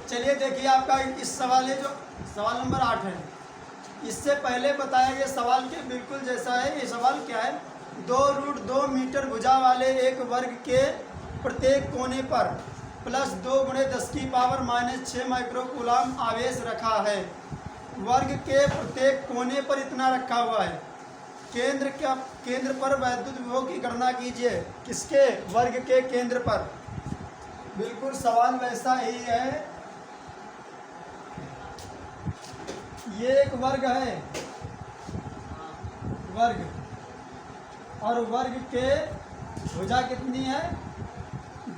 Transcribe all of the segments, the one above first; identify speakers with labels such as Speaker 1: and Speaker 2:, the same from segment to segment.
Speaker 1: चलिए देखिए आपका इस सवाल है जो सवाल नंबर 8 है। इससे पहले बताया गया सवाल के बिल्कुल जैसा है। ये सवाल क्या है, 2√2 मीटर भुजा वाले एक वर्ग के प्रत्येक कोने पर प्लस 2 गुणे 10 की पावर -6 माइक्रोकूलाम आवेश रखा है। वर्ग के प्रत्येक कोने पर इतना रखा हुआ है। केंद्र पर वैद्युत विभव की गणना कीजिए। किसके? वर्ग के केंद्र पर। बिल्कुल सवाल वैसा ही है। ये एक वर्ग है, वर्ग, और वर्ग के भुजा कितनी है?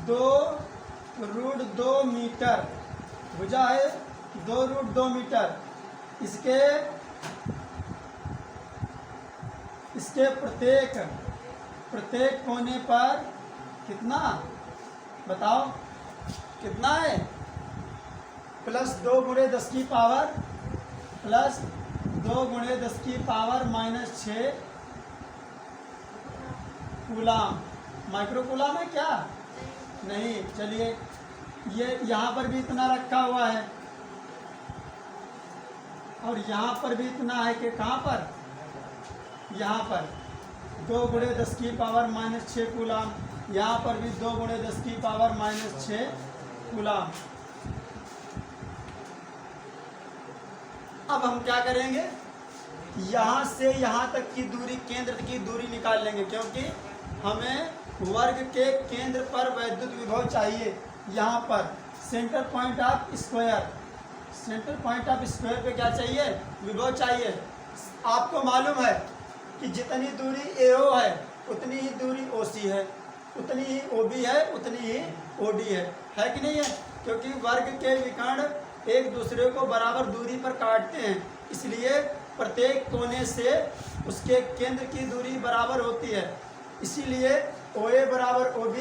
Speaker 1: 2√2 मीटर भुजा है, 2√2 मीटर। इसके प्रत्येक कोने पर कितना बताओ, कितना है? प्लस 2 गुणे 10 की पावर प्लस 2 गुणे 10 की पावर -6 कूलाम। माइक्रोकूलाम है क्या? नहीं। चलिए ये यहाँ पर भी इतना रखा हुआ है और यहाँ पर भी इतना है कि कहाँ पर? यहाँ पर 2 गुणे 10 की पावर -6 कूलाम। यहाँ पर भी 2 गुणे 10 की पावर -6 कूलाम। अब हम क्या करेंगे, यहाँ से यहाँ तक की दूरी, केंद्र की दूरी निकाल लेंगे, क्योंकि हमें वर्ग के केंद्र पर वैद्युत विभव चाहिए। यहाँ पर centre point of square, centre point of square पे क्या चाहिए? विभव चाहिए। आपको मालूम है कि जितनी दूरी AO है उतनी ही दूरी OC है, उतनी ही OB है, उतनी ही OD है कि नहीं है? क्योंकि वर्ग के विकर्ण एक दूसरे को बराबर दूरी पर काटते हैं, इसलिए प्रत्येक कोने से उसके केंद्र की दूरी बराबर होती है। इसीलिए OA बराबर OB,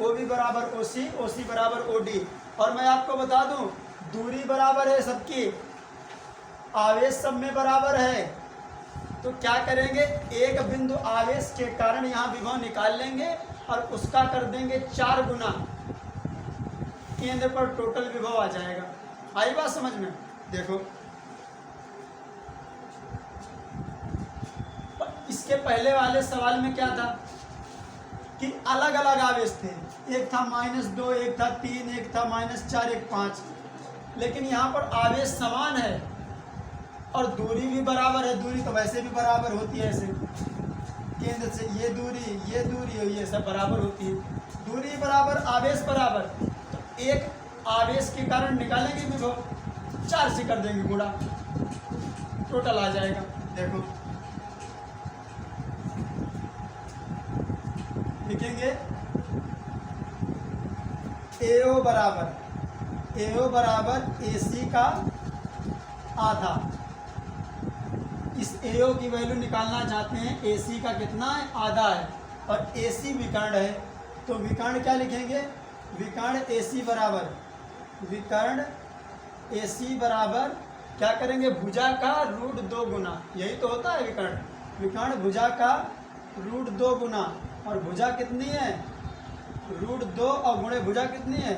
Speaker 1: OB बराबर OC, OC बराबर OD। और मैं आपको बता दूं, दूरी बराबर है सबकी, आवेश सब में बराबर है। तो क्या करेंगे, एक बिंदु आवेश के कारण यहाँ विभव निकाल लेंगे और उसका कर देंगे 4 गुना, केंद्र पर टोटल विभव आ जाएगा। आई बात समझ में? देखो इसके पहले वाले सवाल में क्या था कि अलग अलग आवेश थे, एक था -2, एक था 3, एक था -4, एक 5। लेकिन यहाँ पर आवेश समान है और दूरी भी बराबर है। दूरी तो वैसे भी बराबर होती है, ऐसे केंद्र से ये दूरी और ये सब बराबर होती है। दूरी बराबर, आवेश बराबर, तो एक आवेश के कारण निकालेंगे विभव, 4 से कर देंगे गुणा, टोटल आ जाएगा। देखो लिखेंगे AO बराबर AC का आधा। इस AO की वैल्यू निकालना चाहते हैं, AC का कितना है? आधा है, और AC विकर्ण है, तो विकर्ण क्या लिखेंगे? विकर्ण AC बराबर क्या करेंगे? भुजा का √2 गुना, यही तो होता है विकर्ण। विकर्ण भुजा का √2 गुना, और भुजा कितनी है? √2, और गुणे भुजा कितनी है?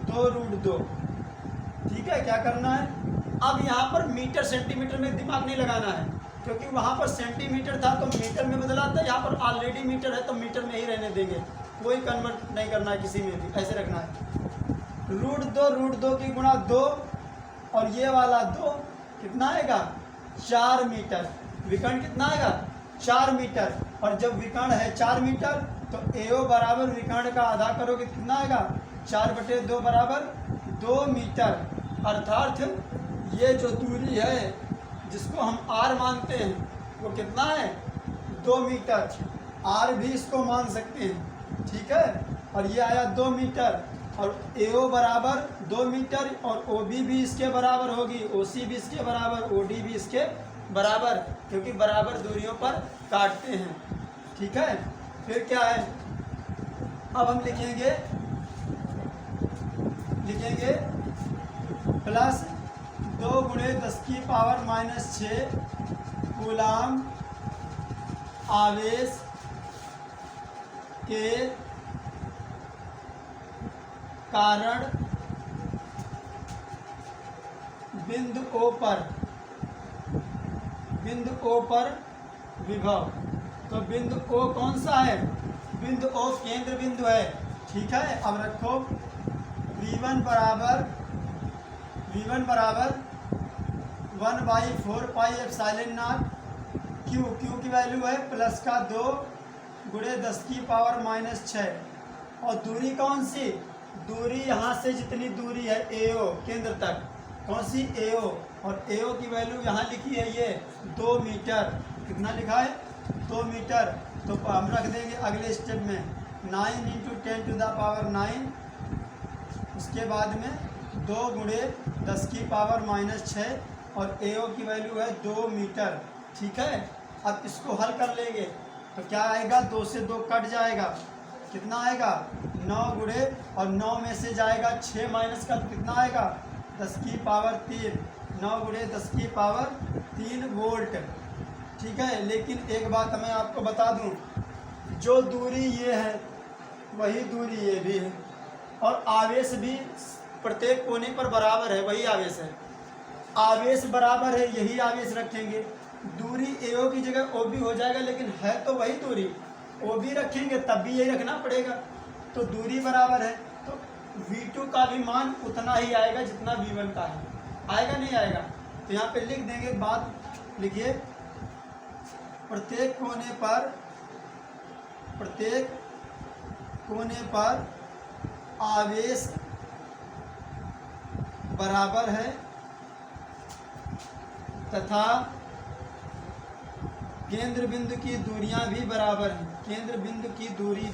Speaker 1: 2√2। ठीक है, क्या करना है अब? यहाँ पर मीटर सेंटीमीटर में दिमाग नहीं लगाना है, क्योंकि वहाँ पर सेंटीमीटर था तो मीटर में बदला था। यहाँ पर ऑलरेडी मीटर है तो मीटर में ही रहने देंगे, कोई कन्वर्ट नहीं करना है किसी में भी, ऐसे रखना है। √2 की गुणा 2, और ये वाला 2 कितना आएगा? 4 मीटर। विकर्ण कितना आएगा? 4 मीटर। और जब विकर्ण है 4 मीटर तो AO बराबर विकर्ण का आधा करोगे, कितना आएगा? 4/2 बराबर 2 मीटर। अर्थात ये जो दूरी है जिसको हम R मानते हैं वो कितना है? 2 मीटर। R भी इसको मान सकते हैं, ठीक है। और ये आया 2 मीटर, और AO बराबर 2 मीटर, और OB भी इसके बराबर होगी, OC भी इसके बराबर, OD भी इसके बराबर, क्योंकि बराबर दूरियों पर काटते हैं, ठीक है। फिर क्या है, अब हम लिखेंगे प्लस 2 गुणे 10 की पावर -6 कूलाम आवेश के कारण बिंदु O पर विभव। तो बिंदु O कौन सा है? बिंदु O केंद्र बिंदु है। ठीक है, अब रखो V1 बराबर 1/4 पाई एप्सिलॉन नॉट Q की वैल्यू है प्लस का 2 गुणे 10 की पावर -6। और दूरी कौन सी? दूरी यहाँ से जितनी दूरी है AO केंद्र तक, कौन सी? AO। और AO की वैल्यू यहाँ लिखी है ये 2 मीटर। कितना लिखा है? 2 मीटर। तो हम रख देंगे अगले स्टेप में 9 × 10⁻⁹। उसके बाद में 2 गुणे 10 की पावर -6 और AO की वैल्यू है 2 मीटर। ठीक है, अब इसको हल कर लेंगे तो क्या आएगा? 2 से 2 कट जाएगा, कितना आएगा? 9 गुणे, और 9 में से जाएगा 6 माइनस का तो कितना आएगा? 10 की पावर 3। 9 गुणे 10 की पावर 3 वोल्ट। ठीक है, लेकिन एक बात मैं आपको बता दूं, जो दूरी ये है वही दूरी ये भी है, और आवेश भी प्रत्येक कोने पर बराबर है, वही आवेश है। आवेश बराबर है, यही आवेश रखेंगे। दूरी AO की जगह OB हो जाएगा, लेकिन है तो वही दूरी। OB रखेंगे तब भी यही रखना पड़ेगा। तो दूरी बराबर है, तो V2 का भी मान उतना ही आएगा जितना V1 का है। आएगा नहीं आएगा? तो यहाँ पे लिख देंगे, बात लिखिए, प्रत्येक कोने पर आवेश बराबर है तथा केंद्र बिंदु की दूरियां भी बराबर हैं। केंद्र बिंदु की दूरी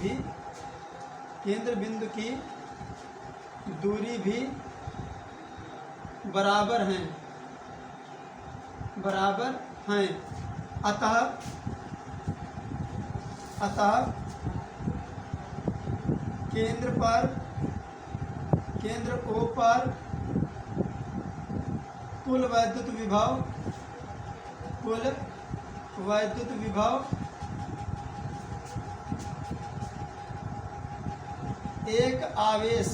Speaker 1: भी बराबर हैं। अतः केंद्र O पर कुल वैद्युत विभव एक आवेश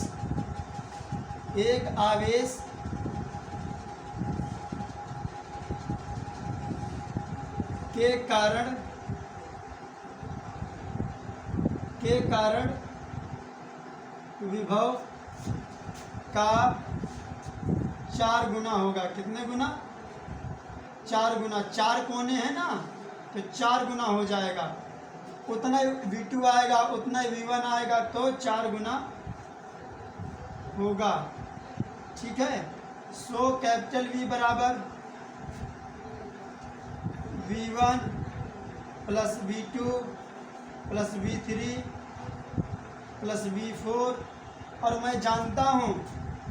Speaker 1: के कारण विभव का 4 गुना होगा। कितने गुना? 4 गुना। 4 कोने हैं ना, तो 4 गुना हो जाएगा। उतना ही V2 आएगा, उतना ही V1 आएगा, तो 4 गुना होगा। ठीक है, सो कैपिटल V बराबर V1 plus V2 plus V3 plus V4, और मैं जानता हूँ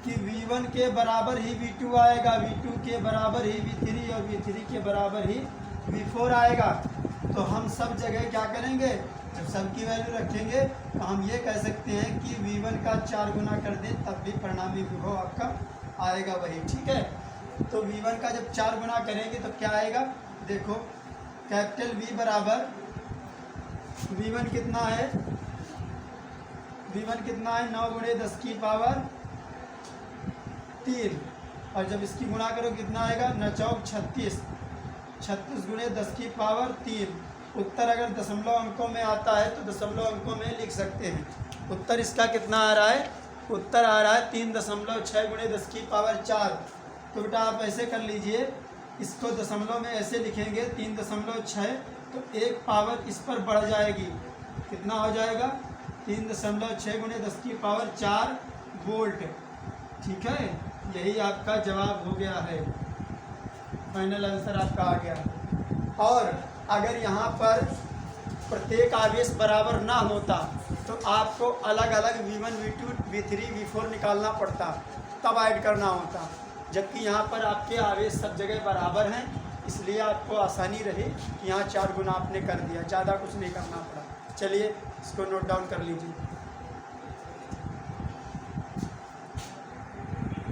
Speaker 1: कि V1 के बराबर ही V2 आएगा, V2 के बराबर ही V3 और V3 के बराबर ही V4 आएगा। तो हम सब जगह क्या करेंगे? जब सबकी वैल्यू रखेंगे तो हम ये कह सकते हैं कि V1 का 4 गुना कर दें, तब भी परिणामी विभव आपका आएगा वही। ठीक है, तो V1 का जब 4 गुना करेंगे तो क्या आएगा? देखो, कैपिटल V बराबर V1 कितना है? V1 कितना है? 9 गुणे 10 की पावर 3, और जब इसकी गुणा करो कितना आएगा? 9 चौक 36, 36 गुणे 10 की पावर 3। उत्तर अगर दशमलव अंकों में आता है तो दशमलव अंकों में लिख सकते हैं। उत्तर इसका कितना आ रहा है? उत्तर आ रहा है 3.6 गुणे 10 की पावर 4। तो बेटा आप ऐसे कर लीजिए, इसको दशमलव में ऐसे लिखेंगे 3.6, तो एक पावर इस पर बढ़ जाएगी। कितना हो जाएगा? 3.6 गुणे 10 की पावर 4 वोल्ट। ठीक है, यही आपका जवाब हो गया है, फाइनल आंसर आपका आ गया। और अगर यहाँ पर प्रत्येक आवेश बराबर ना होता तो आपको अलग अलग V1, V2, V3, V4 निकालना पड़ता, तब ऐड करना होता। जबकि यहाँ पर आपके आवेश सब जगह बराबर हैं, इसलिए आपको आसानी रही कि यहाँ 4 गुना आपने कर दिया, ज़्यादा कुछ नहीं करना पड़ा। चलिए इसको नोट डाउन कर लीजिए।